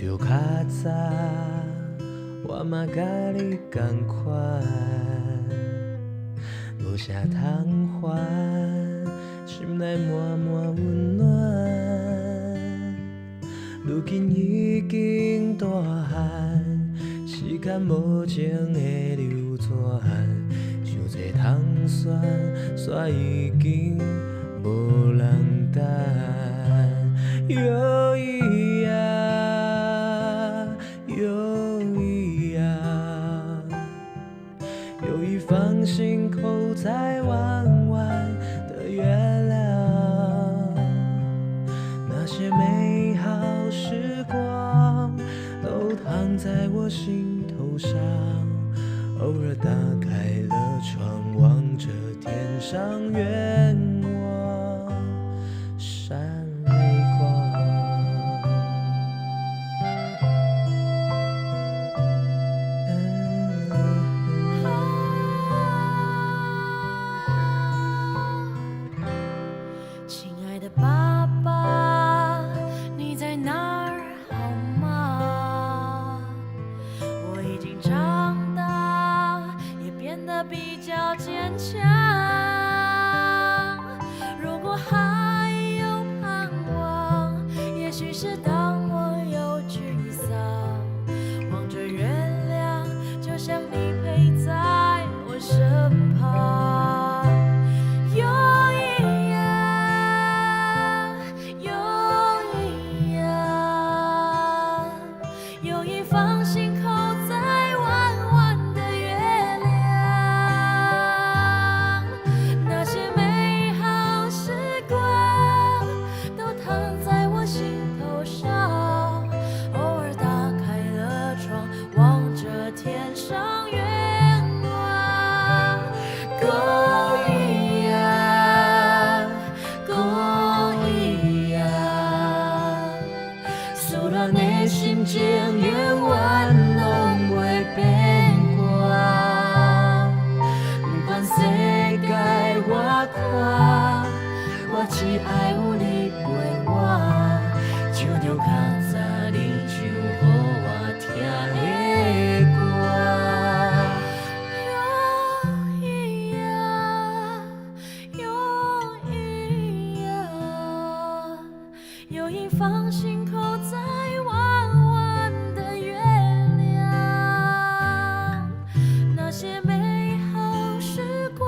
着较早，我嘛甲你同款，无啥通烦，心内满满温暖。如今已经大汉，时间无情的流转，想济通选，煞已经无人等。犹豫啊，犹豫啊，犹豫放心口在弯弯的月亮，那些美好时光都躺在我心头上。偶尔打开了窗，望着天上愿望闪泪光。亲爱的爸爸，你在哪儿好吗？我已经长大，也变得比较坚强。如果还有盼望，也许是当我有沮丧，望着月亮，就像你陪在我身旁。有一样，有一样，有一放心扣在弯弯的月亮，那些美好时光都躺在我心头上。偶尔打开了窗，望着天上愿望，够一样，够一样。思恋的心情永远拢袂变卦，不管世界我看，我只爱有你陪我，唱着较早你唱予我听的歌。有一样，有一样，有一放心扣在弯弯的月亮，那些美好时光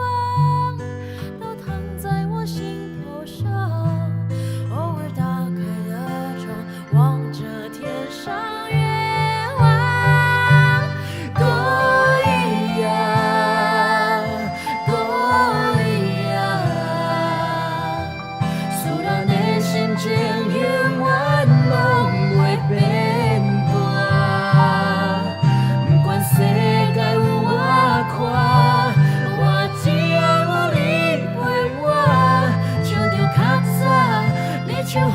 都躺在我心头上。偶尔打开了窗，望着天上月望，够一样，够一样。思恋的心情永远拢袂变卦，不管世界有我看，我只爱有你陪我，唱着较早你唱予